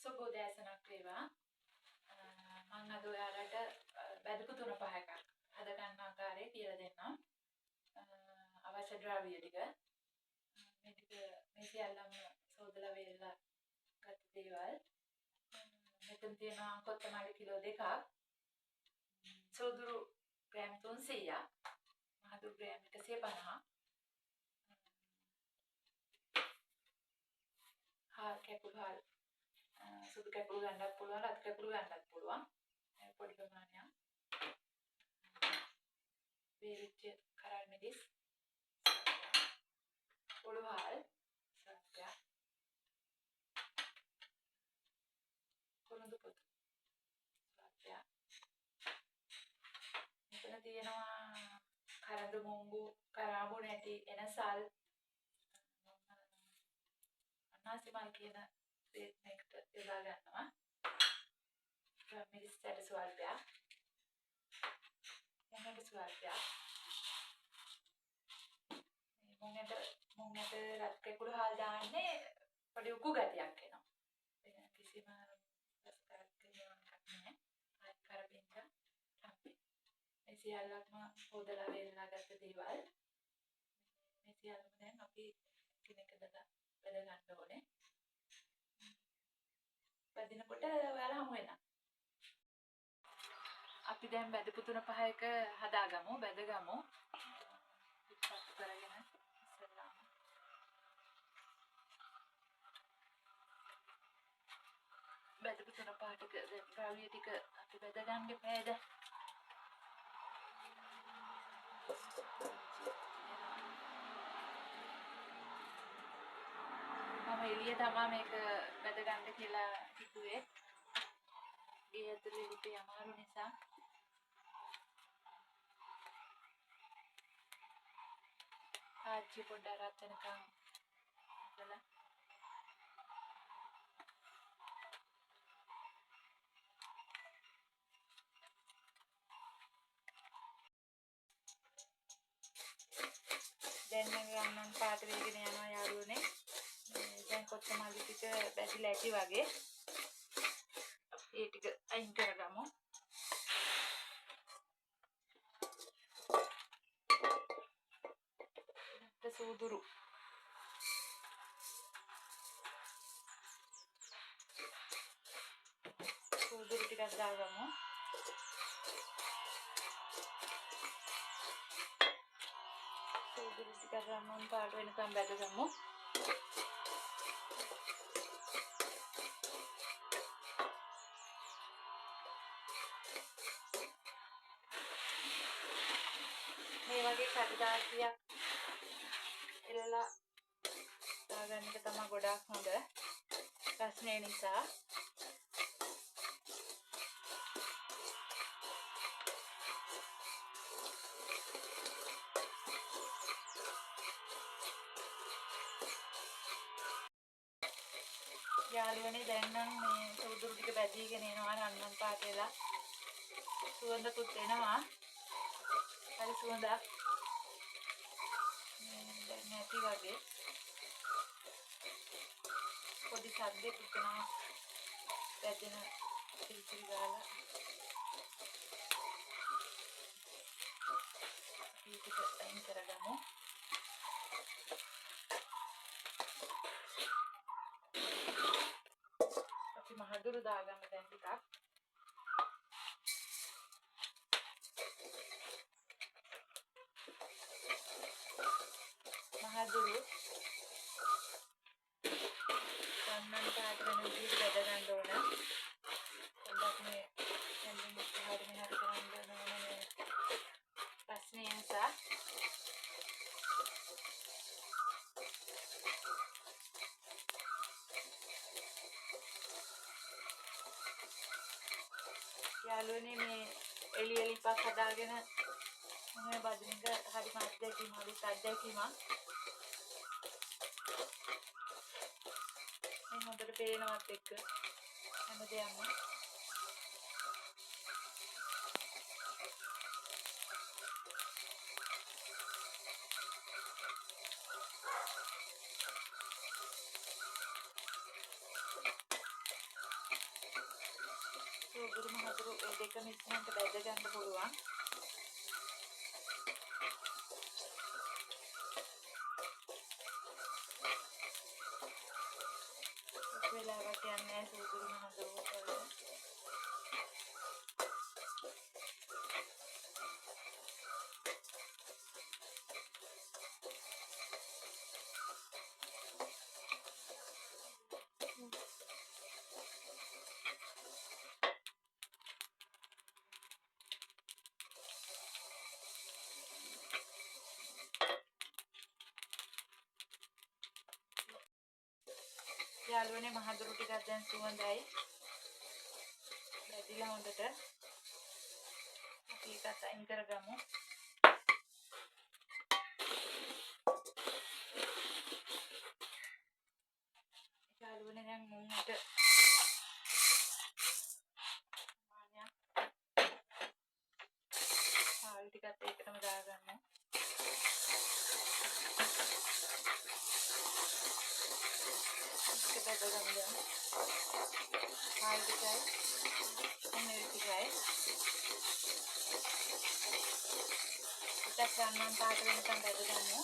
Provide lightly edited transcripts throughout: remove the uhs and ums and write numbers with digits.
සුබෝදෑසනක් වේවා. මම අද ඔයාලට බැදපු 3-5ක් හද ගන්න ආකාරය කියලා දෙන්නම්. අවශ්‍ය ද්‍රව්‍ය ටික මේ ටික මේ සියල්ලම සෝදලා වේලලා ගත්ත දේවල්. මෙතන තියෙනවා කොත්තමල්ලි කිලෝ 2ක්, සෝදුරු ග්‍රෑම් 300ක්, මහදුරු ග්‍රෑම් 150, හාල් කැකුළු හාල් සුදු කැකුළු ගන්නත් පුළුවන්, රත් කැකුළු ගන්නත් පුළුවන්. පොඩි ප්‍රමාණයක්. වේවිච්ච කරල් මිරිස්, උළුහාල්, සත්‍ය, කුරුඳු පොතු, සත්‍ය. මෙතන තියෙනවා කරඬු මුංගු, කරාඹු නැටි, එනසල්, අනාසිමල් කියන ඒත් මේකට යොදා ගන්නවා. මිරිස් ඇට ස්වල්පයක්, එනඩ ස්වල්පයක්. මුං ඇට රත් කැකුළු හාල් දාන්නේ පොඩි උකු ගතියක් එනවා. ඒක කිසිම රසකාරක නේමක් නැහැ. ආයි කරපිංචා තමයි. මේ සියල්ලක්ම හොදලා වේලලා ගත්ත දේවල්. මේ සියල්ලම දැන් අපි කෙනෙක් දාලා බෙද ගන්න ඕනේ. බදිනකොට ඔයාලා හමු වෙනවා. අපි දැන් බෙදපු 3-5ක හදාගමු, බෙදගමු. පිටපත් කරගෙන ඉස්සෙල්ලාම බෙදපු 3-5 ටික ද්‍රව්‍ය ටික අපි බෙදගන්න ඉපේද. මම එළිය තමයි මේක බෙදගන්න කියලා හිතුවේ. ගේ ඇතුලේ ඉතින් අමාරු නිසා ආච්චි පොඩ්ඩක් රත් වෙනකන් ඉඳලා දැන් නම් පාට වේගෙන යනවා යාළුවනේ. දැන් කොත්තමල්ලි ටික බැදිලා ඇති වගේ. ඒ ටික අයින් කරගමු. සූදුරු ටිකක් දාගමු. සූදුරු ටික ගමන් පාට වෙනකම් බැදගමු. මේ වගේ කඩදාසියක් එල්ලලා දාගන්න එක තමයි ගොඩාක් හොඳ. රස්නේ නිසා. යාළුවනේ දැන් නම් මේ සූදුරු ටික බැදීගෙන එනවා රන්වන් පාට වෙලා. සුවඳකුත් එනවා. හරි සුවඳක්. දැන් නැති වගේ. පොඩි සද්දෙත් එනවා. බැදෙන පිළිසිරි ගාලා. ඊට අයින් කරගමු. අපි මහදුරු දාගමු දැන් ටිකක්. මහදුරු සම්මන් පාට වෙන විදිහට බෙද ගන්න ඕන. පොඩ්ඩක් මේ හැන්ඩින් එක හරි මෙහාට කරන්න ඕන මේ රස්නේ නිසා. යාළුවනේ මේ එළි පස් හදාගෙන මේ බදිනක හරි මාත්‍යකින් හරි සද්දකින් මේ හොඳට පේනවත් එක්ක හැමදේම සූදුරු මහදුරු ඒ දෙකම ඉක්මනට බැද ගන්න පුළුවන්. වෙලාවක් යන්නේ සූදුරු මහදුරු කරලා. යාළුවනේ මහදුරු ටිකක් දැන් සුවඳයි. බැදිලා හොඳට. අපි ඒකත් අයින් කරගමු. යාළුවනේ දැන් මුංගට මානියා පාල් ටිකත් ඒකටම දාගන්න. ඒක බෙදගමු දැන්. පාල් ටිකයි මෙන්න ටිකයි. ටිකක් ගන්නන් පාට වෙනකම් බෙදගමු.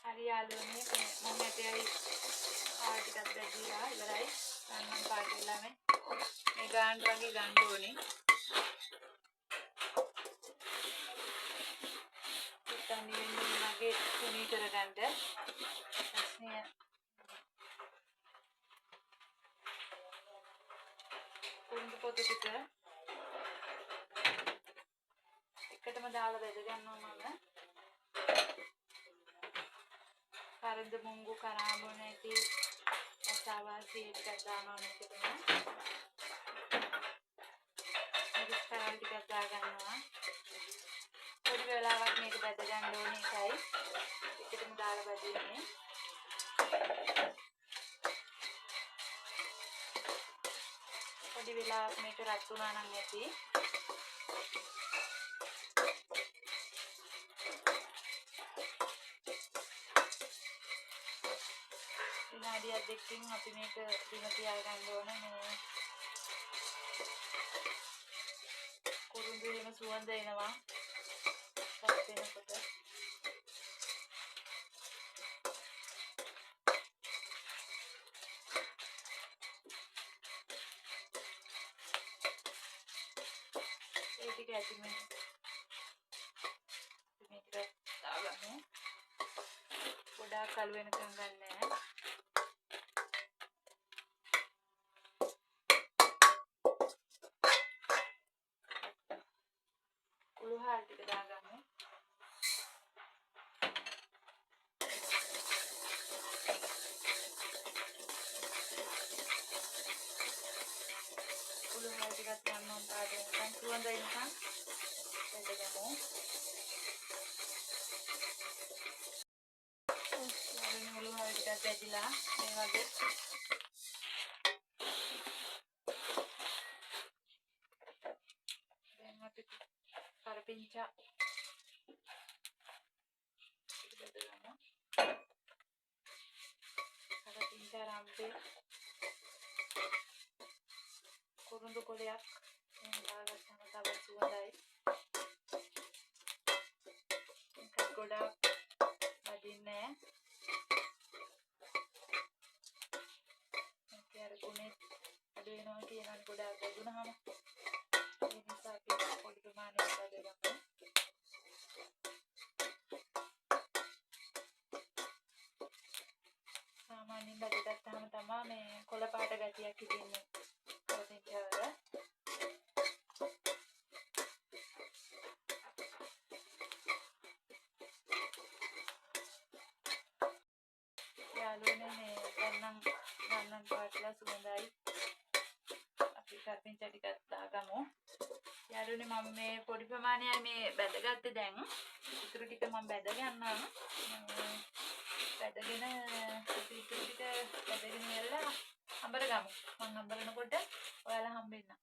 හරි යාළුවනේ මම ඇටයයි පාල් ටිකක් බෙදලා ඉවරයි. ගන්නන් පාට වෙලාම මේ ගාන වගේ ගන්න ඕනේ. ඉතින් ඉන්නේ මගේ තුනී කරගන්න. ප්‍රශ්නය කුරුඳු පොතු ටික එකටම දාලා බෙද ගන්නවා මම. කරඳ මුංගු කරාඹු නැති අසාවාසි එකක් දානවා මේකටම. මිරිස් කරල් ටිකක් දා ගන්නවා. පොඩි වෙලාවක් මේක බෙද ගන්න ඕනේ එකයි. එකටම දාලා බෙදන්නේ. පොඩි වෙලාවක් මේක රත් වුණා නම් ඇති. විනාඩියක් දෙකකින් අපි මේක බිම තියාගන්න ඕනේ. මේ කුරුඳු එහෙම සුවඳ එනවා. රත් වෙනකොට. ඒ ටික ඇති මේක දාගමු. ගොඩාක් කළු වෙනකම් ගන්නෑ. කුළු හාල් ටික දාගමු. කුළු හාල් ටිකක් ගන්නවා පාට වෙනකම් සුවඳ එනකම් බෙදගමු. කුළු හාල් ටිකක් බෙදලා මේ වගේ දැන් අපි කරපිංචා බෙදගමු. කරපිංචා රම්පේ කුරුඳු කොලයක් එහෙම දාගත්තම තව සුවඳයි. ඒක ගොඩාක් වදින්නේ නැහැ. ඒක අර ගුණේ අඩු වෙනවා කියනවා ගොඩාක් වැදුනහම. ඒ නිසා අපි පොඩි ප්‍රමාණයක් බෙදගමු. සාමාන්‍යයෙන් බෙදගත්තාම තමයි මේ කොළ පාට ගතියක් හිතෙන්නේ. කරපිංචාවල යාළුවනේ මේ ගන්නන් පාටලා සුවඳයි. අපි කරපිංචා ටිකක් දාගමු. යාළුවනේ මම මේ පොඩි ප්‍රමාණයයි මේ බැදගත්තේ දැන්. ඉතුරු ටික මම බැද ගන්නවා. බැදගෙන ඉතුරු ටික බැදගෙන ඉවරලා හම්බර ගමු. මම හම්බරනකොට ඔයාලා හම්බෙන්න.